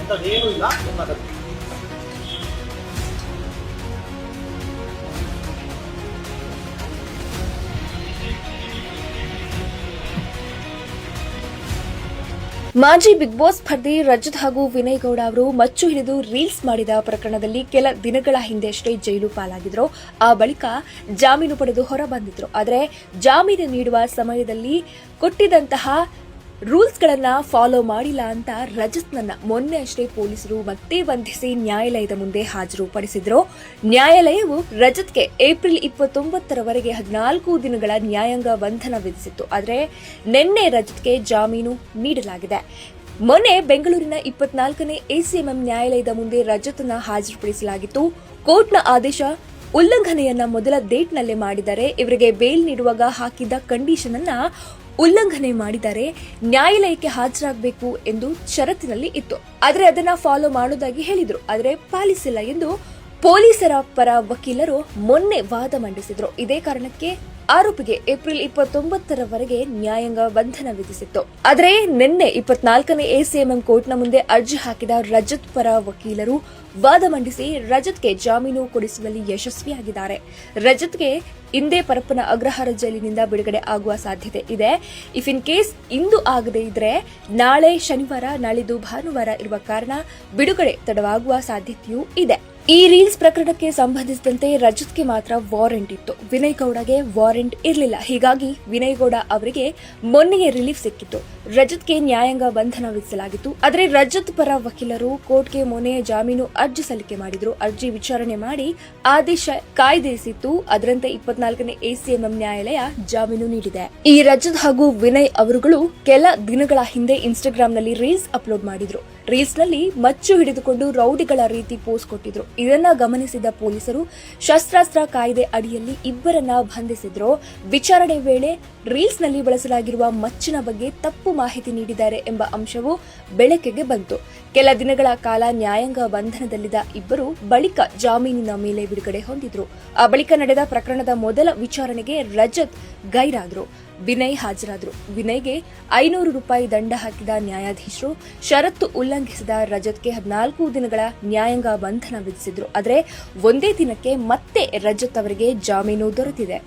ಇಂಥದ್ದೇನೂ ಇಲ್ಲ ಎನ್ನಬೇಕು. ಮಾಜಿ big boss ಸ್ಪರ್ಧಿ Rajat ಹಾಗೂ ವಿನಯ್ ಗೌಡ ಅವರು ಮಚ್ಚು ಹಿಡಿದು ರೀಲ್ಸ್ ಮಾಡಿದ ಪ್ರಕರಣದಲ್ಲಿ ಕೆಲ ದಿನಗಳ ಹಿಂದೆಯಷ್ಟೇ ಜೈಲು ಪಾಲಾಗಿದ್ರು. ಆ ಬಳಿಕ ಜಾಮೀನು ಪಡೆದು ಹೊರ ಬಂದಿದ್ರು. ಆದರೆ ಜಾಮೀನು ನೀಡುವ ಸಮಯದಲ್ಲಿ ಕೊಟ್ಟಿದ್ದಂತಹ ರೂಲ್ಸ್ಗಳನ್ನ ಫಾಲೋ ಮಾಡಿಲ್ಲ ಅಂತ ರಜತ್ನನ್ನ ಮೊನ್ನೆ ಅಷ್ಟೇ ಪೊಲೀಸರು ಮತ್ತೆ ಬಂಧಿಸಿ ನ್ಯಾಯಾಲಯದ ಮುಂದೆ ಹಾಜರುಪಡಿಸಿದ್ರು. ನ್ಯಾಯಾಲಯವು ರಜತ್ಗೆ ಏಪ್ರಿಲ್ 29ರವರೆಗೆ 14 ದಿನಗಳ ನ್ಯಾಯಾಂಗ ಬಂಧನ ವಿಧಿಸಿತ್ತು. ಆದರೆ ನಿನ್ನೆ ರಜತ್ಗೆ ಜಾಮೀನು ನೀಡಲಾಗಿದೆ. ಮೊನ್ನೆ ಬೆಂಗಳೂರಿನ 24ನೇ ಎಸಿಎಂಎಂ ನ್ಯಾಯಾಲಯದ ಮುಂದೆ ರಜತ್ನ ಹಾಜರುಪಡಿಸಲಾಗಿತ್ತು. ಕೋರ್ಟ್ನ ಆದೇಶ ಉಲ್ಲಂಘನೆಯನ್ನ ಮೊದಲ ಡೇಟ್ನಲ್ಲೇ ಮಾಡಿದ್ದಾರೆ. ಇವರಿಗೆ ಬೇಲ್ ನೀಡುವಾಗ ಹಾಕಿದ್ದ ಕಂಡೀಷನ್ ಅನ್ನ ಉಲ್ಲಂಘನೆ ಮಾಡಿದ್ದಾರೆ. ನ್ಯಾಯಾಲಯಕ್ಕೆ ಹಾಜರಾಗಬೇಕು ಎಂದು ಷರತ್ತಿನಲ್ಲಿ ಇತ್ತು. ಆದರೆ ಅದನ್ನ ಫಾಲೋ ಮಾಡುವುದಾಗಿ ಹೇಳಿದ್ರು. ಆದರೆ ಪಾಲಿಸಿಲ್ಲ ಎಂದು ಪೊಲೀಸರ ಪರ ವಕೀಲರು ಮೊನ್ನೆ ವಾದ ಮಂಡಿಸಿದ್ರು. ಇದೇ ಕಾರಣಕ್ಕೆ ಆರೋಪಿಗೆ ಏಪ್ರಿಲ್ 29ರವರೆಗೆ ನ್ಯಾಯಾಂಗ ಬಂಧನ ವಿಧಿಸಿತ್ತು. ಆದರೆ ನಿನ್ನೆ 24ನೇ ಎಸಿಎಂಎಂ ಕೋರ್ಟ್ನ ಮುಂದೆ ಅರ್ಜಿ ಹಾಕಿದ ರಜತ್ ಪರ ವಕೀಲರು ವಾದ ಮಂಡಿಸಿ ರಜತ್ಗೆ ಜಾಮೀನು ಕೊಡಿಸುವಲ್ಲಿ ಯಶಸ್ವಿಯಾಗಿದ್ದಾರೆ. ರಜತ್ಗೆ ಇಂದೇ ಪರಪ್ಪನ ಅಗ್ರಹಾರ ಜೈಲಿನಿಂದ ಬಿಡುಗಡೆ ಆಗುವ ಸಾಧ್ಯತೆ ಇದೆ. ಇಫ್ ಇನ್ ಕೇಸ್ ಇಂದು ಆಗದೇ ಇದ್ರೆ ನಾಳೆ ಶನಿವಾರ, ನಾಳಿದ್ದು ಭಾನುವಾರ ಇರುವ ಕಾರಣ ಬಿಡುಗಡೆ ತಡವಾಗುವ ಸಾಧ್ಯತೆಯೂ ಇದೆ. ಈ ರೀಲ್ಸ್ ಪ್ರಕರಣಕ್ಕೆ ಸಂಬಂಧಿಸಿದಂತೆ ರಜತ್ಗೆ ಮಾತ್ರ ವಾರೆಂಟ್ ಇತ್ತು. ವಿನಯ್ ಗೌಡಗೆ ವಾರೆಂಟ್ ಇರಲಿಲ್ಲ. ಹೀಗಾಗಿ ವಿನಯ್ ಗೌಡ ಅವರಿಗೆ ಮೊನ್ನೆಯೇ ರಿಲೀಫ್ ಸಿಕ್ಕಿತ್ತು. ರಜತ್ಗೆ ನ್ಯಾಯಾಂಗ ಬಂಧನ ವಿಧಿಸಲಾಗಿತ್ತು. ಆದರೆ ರಜತ್ ಪರ ವಕೀಲರು ಕೋರ್ಟ್ಗೆ ಮೊನ್ನೆ ಜಾಮೀನು ಅರ್ಜಿ ಸಲ್ಲಿಕೆ ಮಾಡಿದ್ರು. ಅರ್ಜಿ ವಿಚಾರಣೆ ಮಾಡಿ ಆದೇಶ ಕಾಯ್ದಿರಿಸಿತ್ತು. ಅದರಂತೆ 24ನೇ ಎಸಿಎಂಎಂ ನ್ಯಾಯಾಲಯ ಜಾಮೀನು ನೀಡಿದೆ. ಈ ರಜತ್ ಹಾಗೂ ವಿನಯ್ ಅವರುಗಳು ಕೆಲ ದಿನಗಳ ಹಿಂದೆ ಇನ್ಸ್ಟಾಗ್ರಾಂನಲ್ಲಿ ರೀಲ್ಸ್ ಅಪ್ಲೋಡ್ ಮಾಡಿದ್ರು. ರೀಲ್ಸ್ನಲ್ಲಿ ಮಚ್ಚು ಹಿಡಿದುಕೊಂಡು ರೌಡಿಗಳ ರೀತಿ ಪೋಸ್ ಕೊಟ್ಟಿದ್ರು. ಇದನ್ನ ಗಮನಿಸಿದ ಪೊಲೀಸರು ಶಸ್ತ್ರಾಸ್ತ್ರ ಕಾಯ್ದೆ ಅಡಿಯಲ್ಲಿ ಇಬ್ಬರನ್ನ ಬಂಧಿಸಿದ್ರು. ವಿಚಾರಣೆ ವೇಳೆ ರೀಲ್ಸ್ನಲ್ಲಿ ಬಳಸಲಾಗಿರುವ ಮಚ್ಚಿನ ಬಗ್ಗೆ ತಪ್ಪು ಮಾಹಿತಿ ನೀಡಿದ್ದಾರೆ ಎಂಬ ಅಂಶವು ಬೆಳಕಿಗೆ ಬಂತು. ಕೆಲ ದಿನಗಳ ಕಾಲ ನ್ಯಾಯಾಂಗ ಬಂಧನದಲ್ಲಿದ್ದ ಇಬ್ಬರು ಬಳಿಕ ಜಾಮೀನಿನ ಮೇಲೆ ಬಿಡುಗಡೆ ಹೊಂದಿದ್ರು. ಆ ಬಳಿಕ ನಡೆದ ಪ್ರಕರಣದ ಮೊದಲ ವಿಚಾರಣೆಗೆ ರಜತ್ ಗೈರಾದ್ರು. ವಿನಯ್ ಹಾಜರಾದ್ರು. ವಿನಯ್ಗೆ 500 ರೂಪಾಯಿ ದಂಡ ಹಾಕಿದ ನ್ಯಾಯಾಧೀಶರು ಷರತ್ತು ಉಲ್ಲಂಘಿಸಿದ ರಜತ್ಗೆ 14 ದಿನಗಳ ನ್ಯಾಯಾಂಗ ಬಂಧನ ವಿಧಿಸಿದ್ರು. ಆದರೆ ಒಂದೇ ದಿನಕ್ಕೆ ಮತ್ತೆ ರಜತ್ ಅವರಿಗೆ ಜಾಮೀನು ದೊರೆತಿದೆ.